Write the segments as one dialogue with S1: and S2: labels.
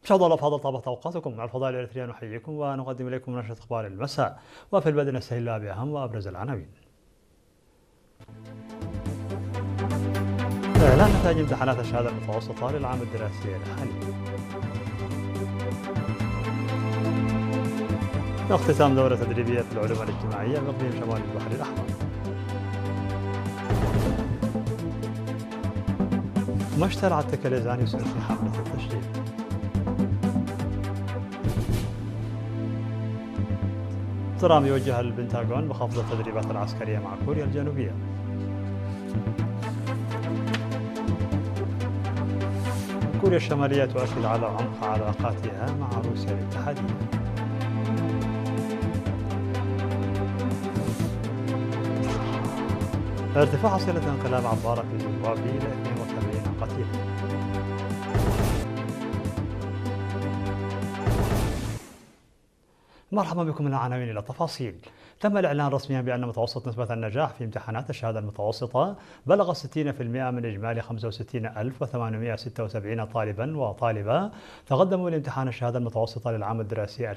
S1: مشاهدينا الأفاضل، طابت أوقاتكم. مع الفضاء الإريترية نحييكم ونقدم إليكم نشرة أخبار المساء، وفي البدء نستهل بأهم وأبرز العناوين. إعلان نتائج امتحانات الشهادة المتوسطة للعام الدراسي الحالي. اختتام دورة تدريبية في العلوم الاجتماعية بإقليم شمال البحر الأحمر. مشتل عتكليزان يسير في حملة التشجير. ترامب يوجه البنتاغون بخفض التدريبات العسكرية مع كوريا الجنوبية. كوريا الشمالية تؤكد على عمق علاقاتها مع روسيا الاتحادية. ارتفاع حصيلة انقلاب عبارة في زيمبابوي إلى 72 قتيلا. مرحبا بكم من العناوين إلى التفاصيل. تم الإعلان رسميا بأن متوسط نسبة النجاح في امتحانات الشهادة المتوسطة بلغ 60% من إجمالي 65876 طالبا وطالبة تقدموا لامتحان الشهادة المتوسطة للعام الدراسي 2025-2026.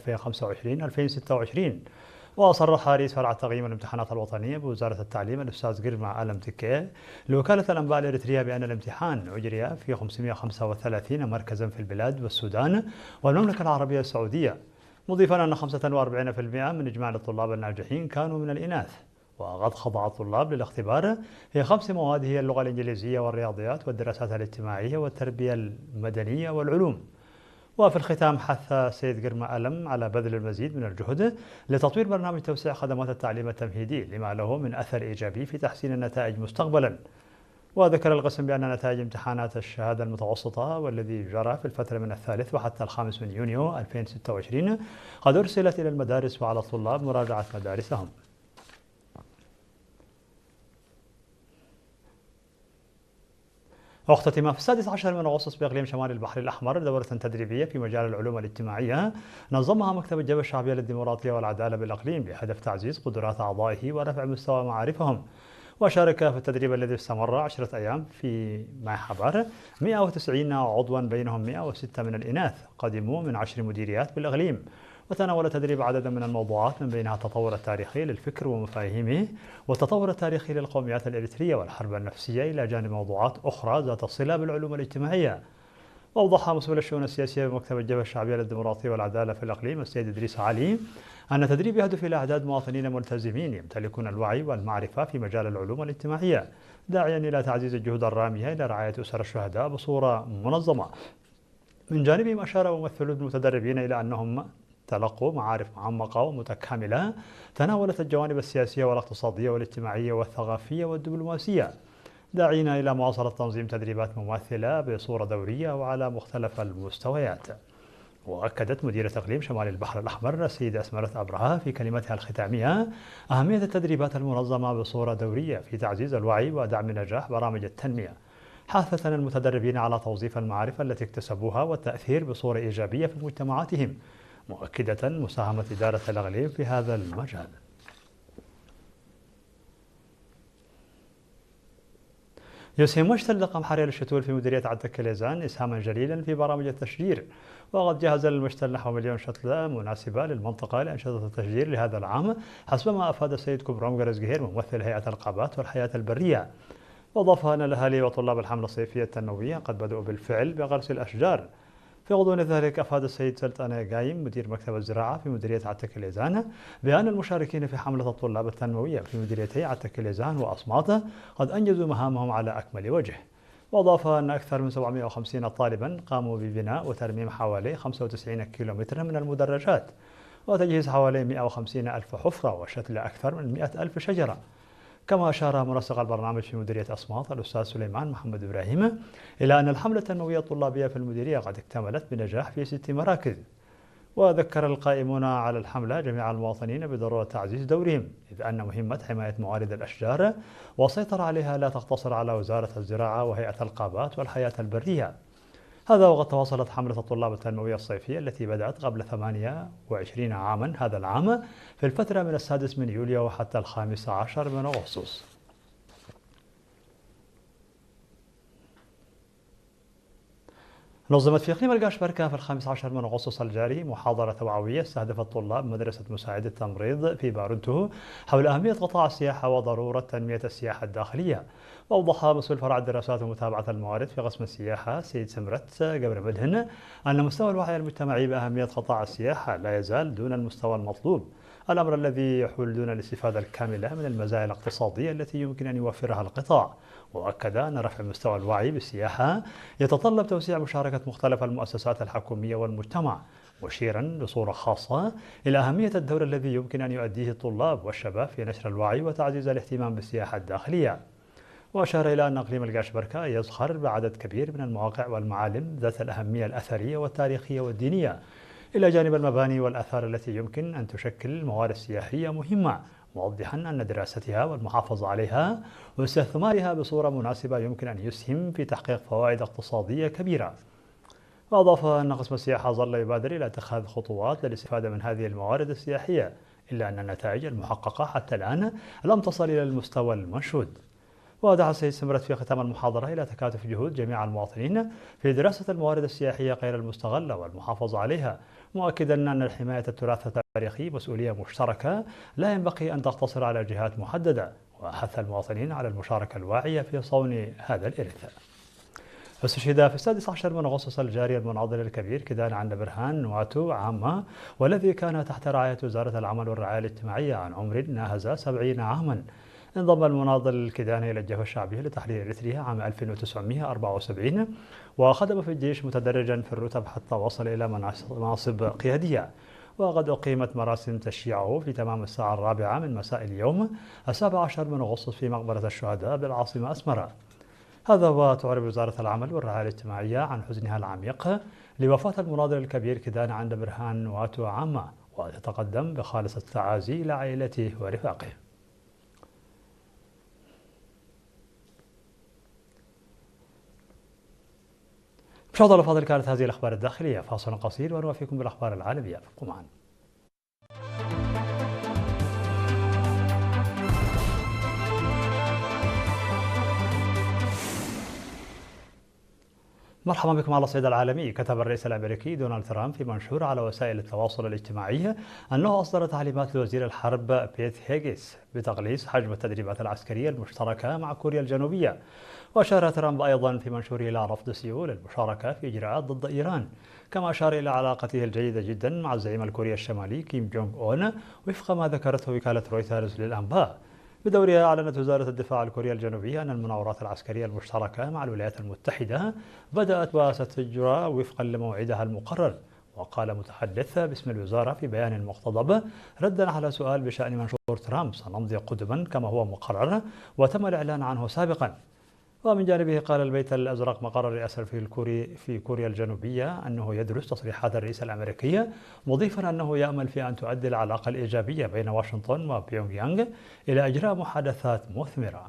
S1: وصرح رئيس فرع تقييم الامتحانات الوطنية بوزارة التعليم الأستاذ جيرما ألم تكي لوكالة الأنباء الإريترية بأن الامتحان أجري في 535 مركزا في البلاد والسودان والمملكة العربية السعودية، مضيفا أن 45% من إجمالي الطلاب الناجحين كانوا من الإناث. وقد خضع الطلاب للاختبار في 5 مواد هي اللغة الإنجليزية والرياضيات والدراسات الاجتماعية والتربية المدنية والعلوم. وفي الختام حث السيد جيرما ألم على بذل المزيد من الجهد لتطوير برنامج توسيع خدمات التعليم التمهيدي لما له من أثر إيجابي في تحسين النتائج مستقبلا. وذكر القسم بأن نتائج امتحانات الشهادة المتوسطة والذي جرى في الفترة من 3 وحتى 5 من يونيو 2026 قد أرسلت إلى المدارس وعلى الطلاب مراجعة مدارسهم. واختتم في 16 من أغسطس بإقليم شمال البحر الأحمر دورة تدريبية في مجال العلوم الاجتماعية نظمها مكتب الجبهة الشعبية للديمقراطية والعدالة بالإقليم بهدف تعزيز قدرات أعضائه ورفع مستوى معارفهم. وشارك في التدريب الذي استمر 10 أيام في حبر 190 عضوا بينهم 106 من الإناث قدموا من 10 مديريات بالإقليم. وتناول التدريب عددا من الموضوعات من بينها التطور التاريخي للفكر ومفاهيمه والتطور التاريخي للقوميات الإريترية والحرب النفسية، إلى جانب موضوعات أخرى ذات الصلة بالعلوم الاجتماعية. وأوضح مسؤول الشؤون السياسية بمكتب الجبهة الشعبية للديمقراطية والعدالة في الإقليم السيد إدريس علي أن التدريب يهدف إلى إعداد مواطنين ملتزمين يمتلكون الوعي والمعرفة في مجال العلوم الاجتماعية، داعيا إلى تعزيز الجهود الرامية إلى رعاية أسر الشهداء بصورة منظمة. من جانبهم أشار ممثلو المتدربين إلى أنهم تلقوا معارف معمقة ومتكاملة تناولت الجوانب السياسية والاقتصادية والاجتماعية والثقافية والدبلوماسية، داعين إلى مواصلة تنظيم تدريبات مماثلة بصورة دورية وعلى مختلف المستويات. وأكدت مديرة إقليم شمال البحر الأحمر السيدة أسمرت أبرهة في كلمتها الختامية أهمية التدريبات المنظمة بصورة دورية في تعزيز الوعي ودعم نجاح برامج التنمية، حاثة المتدربين على توظيف المعرفة التي اكتسبوها والتأثير بصورة إيجابية في مجتمعاتهم، مؤكدة مساهمة إدارة الإقليم في هذا المجال. يسهم مشتل رقم حرير الشتول في مديرية عتكليزان إسهاما جليلا في برامج التشجير، وقد جهز المشتل نحو 1,000,000 شتلة مناسبة للمنطقة لأنشطة التشجير لهذا العام، حسب ما أفاد السيد كوبروم غرزجهير ممثل هيئة الغابات والحياة البرية. وأضاف أن الأهالي وطلاب الحملة الصيفية التنموية قد بدأوا بالفعل بغرس الأشجار. في غضون ذلك أفاد السيد سلطان قايم مدير مكتب الزراعة في مديرية عتكليزان بأن المشاركين في حملة الطلاب التنموية في مديريتي عتكليزان وأصماط قد أنجزوا مهامهم على أكمل وجه. وأضاف أن أكثر من 750 طالبا قاموا ببناء وترميم حوالي 95 كيلومتر من المدرجات وتجهيز حوالي 150 ألف حفرة وشتل أكثر من 100 ألف شجرة. كما أشار منسق البرنامج في مديرية أصماط الأستاذ سليمان محمد إبراهيم إلى أن الحملة التنموية الطلابية في المديرية قد اكتملت بنجاح في 6 مراكز. وذكر القائمون على الحملة جميع المواطنين بضرورة تعزيز دورهم، إذ أن مهمة حماية موارد الأشجار والسيطرة عليها لا تقتصر على وزارة الزراعة وهيئة الغابات والحياة البرية. هذا وقد تواصلت حملة الطلاب التنموية الصيفية التي بدأت قبل 28 عاما هذا العام في الفترة من 6 من يوليو وحتى 15 من أغسطس. نظمت في إقليم القاشبركة في 15 من أغسطس الجاري محاضرة توعوية استهدفت طلاب مدرسة مساعدة التمريض في بارنتو حول أهمية قطاع السياحة وضرورة تنمية السياحة الداخلية. وأوضح مسؤول فرع الدراسات ومتابعة الموارد في قسم السياحة سيد سمرت قبر مدهن أن مستوى الوعي المجتمعي بأهمية قطاع السياحة لا يزال دون المستوى المطلوب، الأمر الذي يحول دون الاستفادة الكاملة من المزايا الاقتصادية التي يمكن أن يوفرها القطاع. وأكد أن رفع مستوى الوعي بالسياحة يتطلب توسيع مشاركة مختلف المؤسسات الحكومية والمجتمع، مشيرا بصورة خاصة إلى أهمية الدور الذي يمكن أن يؤديه الطلاب والشباب في نشر الوعي وتعزيز الاهتمام بالسياحة الداخلية. وأشار إلى أن إقليم القاشبركة يزخر بعدد كبير من المواقع والمعالم ذات الأهمية الأثرية والتاريخية والدينية، إلى جانب المباني والآثار التي يمكن أن تشكل موارد سياحية مهمة، موضحا أن دراستها والمحافظة عليها واستثمارها بصورة مناسبة يمكن أن يسهم في تحقيق فوائد اقتصادية كبيرة. وأضاف أن قسم السياحة ظل يبادر إلى اتخاذ خطوات للاستفادة من هذه الموارد السياحية، إلا أن النتائج المحققة حتى الآن لم تصل إلى المستوى المنشود. ودعا السيد سمرت في ختام المحاضرة إلى تكاتف جهود جميع المواطنين في دراسة الموارد السياحية غير المستغلة والمحافظة عليها، مؤكدا أن حماية التراث التاريخي مسؤولية مشتركة لا ينبغي أن تقتصر على جهات محددة، وحث المواطنين على المشاركة الواعية في صون هذا الإرث. استشهد في 16 من أغسطس الجاري المناضل الكبير كدان عند برهان نواتو عامة، والذي كان تحت رعاية وزارة العمل والرعاية الاجتماعية عن عمر ناهز 70 عاما. انضم المناضل الكداني إلى الجبهة الشعبية لتحرير إريتريا عام 1974، وخدم في الجيش متدرجا في الرتب حتى وصل إلى مناصب قيادية. وقد أقيمت مراسم تشييعه في تمام الساعة 4 من مساء اليوم 17 من أغسطس في مقبرة الشهداء بالعاصمة أسمرة. هذا وتعرب وزارة العمل والرعاية الاجتماعية عن حزنها العميق لوفاة المناضل الكبير كدان عند برهان نواتو عامة، وتتقدم بخالص التعازي إلى عائلته ورفاقه. مشاهدينا الأفاضل، كانت هذه الأخبار الداخلية. فاصل قصير ونوافيكم بالأخبار العالمية، ابقوا معنا. مرحبا بكم على الصعيد العالمي. كتب الرئيس الأمريكي دونالد ترامب في منشور على وسائل التواصل الاجتماعي أنه أصدر تعليمات لوزير الحرب بيت هيغيس بتقليص حجم التدريبات العسكرية المشتركة مع كوريا الجنوبية. وأشار ترامب أيضا في منشوره إلى رفض سيول المشاركة في إجراءات ضد إيران، كما أشار إلى علاقته الجيدة جدا مع الزعيم الكوري الشمالي كيم جونغ أون وفق ما ذكرته وكالة رويترز للأنباء. بدورها أعلنت وزارة الدفاع الكورية الجنوبية أن المناورات العسكرية المشتركة مع الولايات المتحدة بدأت وستجرى وفقا لموعدها المقرر. وقال متحدث باسم الوزارة في بيان مقتضب ردا على سؤال بشأن منشور ترامب: سنمضي قدما كما هو مقرر وتم الإعلان عنه سابقا. ومن جانبه قال البيت الأزرق مقر الرئاسة في كوريا الجنوبية أنه يدرس تصريحات الرئيس الأمريكي، مضيفا أنه يأمل في أن تؤدي العلاقة الإيجابية بين واشنطن وبيونغ يانغ إلى إجراء محادثات مثمرة.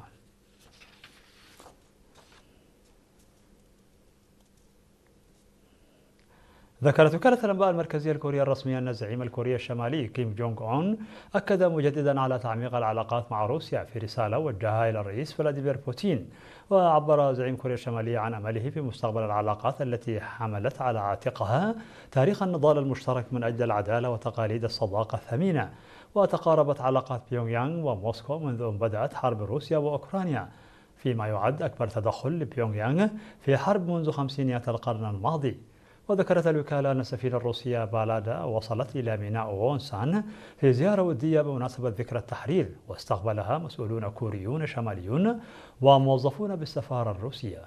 S1: ذكرت وكالة الأنباء المركزية الكورية الرسمية أن الزعيم الكوري الشمالي كيم جونغ أون أكد مجددا على تعميق العلاقات مع روسيا في رسالة وجهها إلى الرئيس فلاديمير بوتين. وعبر زعيم كوريا الشمالية عن أمله في مستقبل العلاقات التي حملت على عاتقها تاريخ النضال المشترك من أجل العدالة وتقاليد الصداقة الثمينة. وتقاربت علاقات بيونغ يانغ وموسكو منذ أن بدأت حرب روسيا وأوكرانيا، فيما يعد أكبر تدخل لبيونغ يانغ في حرب منذ خمسينيات القرن الماضي. وذكرت الوكالة أن السفينة الروسية بالادا وصلت إلى ميناء وونسان في زيارة ودية بمناسبة ذكرى التحرير، واستقبلها مسؤولون كوريون شماليون وموظفون بالسفارة الروسية.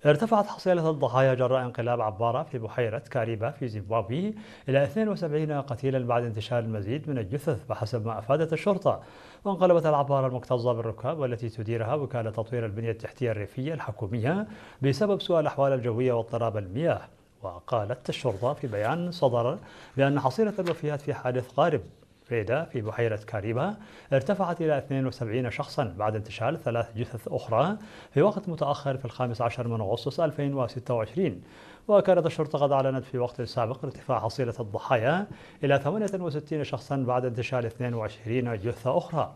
S1: ارتفعت حصيلة الضحايا جراء انقلاب عبارة في بحيرة كاريبا في زيمبابوي إلى 72 قتيلا بعد انتشار المزيد من الجثث بحسب ما أفادت الشرطة. وانقلبت العبارة المكتظة بالركاب والتي تديرها وكالة تطوير البنية التحتية الريفية الحكومية بسبب سوء الأحوال الجوية واضطراب المياه. وقالت الشرطة في بيان صدر بأن حصيلة الوفيات في حادث قارب ريدا في بحيرة كاريبا ارتفعت إلى 72 شخصا بعد انتشال 3 جثث أخرى في وقت متأخر في 15 من أغسطس 2026. وكانت الشرطة قد أعلنت في وقت سابق ارتفاع حصيلة الضحايا إلى 68 شخصا بعد انتشال 22 جثة أخرى.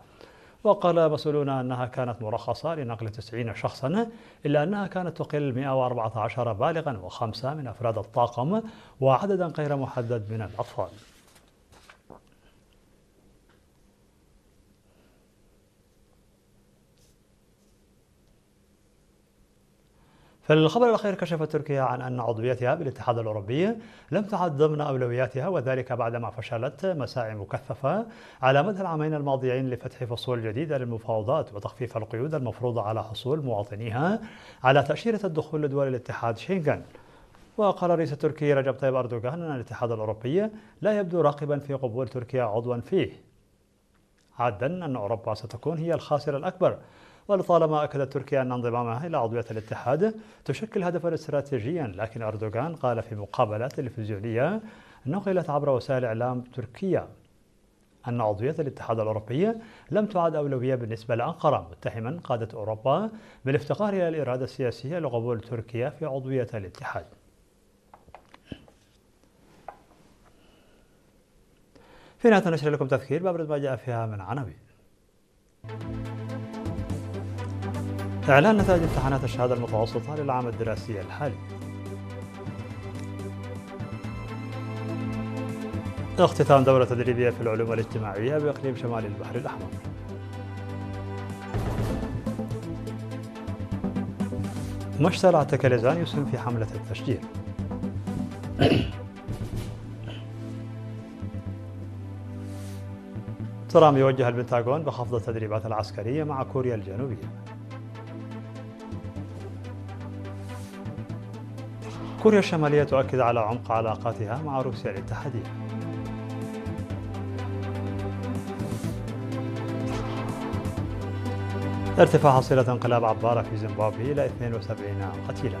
S1: وقال مسؤولون أنها كانت مرخصة لنقل 90 شخصا، إلا أنها كانت تقل 114 بالغا وخمسة من أفراد الطاقم وعددا غير محدد من الأطفال. في الخبر الأخير، كشفت تركيا عن أن عضويتها بالاتحاد الأوروبي لم تعد ضمن أولوياتها، وذلك بعدما فشلت مساعي مكثفة على مدى العامين الماضيين لفتح فصول جديدة للمفاوضات وتخفيف القيود المفروضة على حصول مواطنيها على تأشيرة الدخول لدول الاتحاد شنغن. وقال الرئيس التركي رجب طيب أردوغان أن الاتحاد الأوروبي لا يبدو راغبا في قبول تركيا عضوا فيه، عادا أن أوروبا ستكون هي الخاسر الأكبر. ولطالما أكدت تركيا أن انضمامها إلى عضوية الاتحاد تشكل هدفا استراتيجيا، لكن أردوغان قال في مقابلة تلفزيونية نقلت عبر وسائل إعلام تركيا أن عضوية الاتحاد الأوروبي لم تعد أولوية بالنسبة لأنقرة، متهما قادة أوروبا بالافتقار إلى الإرادة السياسية لقبول تركيا في عضوية الاتحاد. في نهاية نشر لكم تذكير بأبرز ما جاء فيها من عناوين. إعلان نتائج امتحانات الشهادة المتوسطة للعام الدراسي الحالي. اختتام دورة تدريبية في العلوم الاجتماعية بإقليم شمال البحر الأحمر. مشتل عتكليزان يسهم في حملة التشجير. ترامب يوجه البنتاغون بخفض التدريبات العسكرية مع كوريا الجنوبية. كوريا الشمالية تؤكد على عمق علاقاتها مع روسيا الاتحادية. ارتفاع حصيلة انقلاب عبارة في زيمبابوي إلى 72 قتيلا.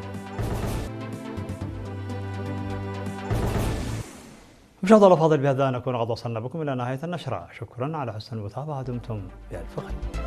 S1: مشاهدينا الأفاضل، بهذا نكون قد وصلنا بكم إلى نهاية النشرة. شكرا على حسن المتابعة، دمتم بألف خير.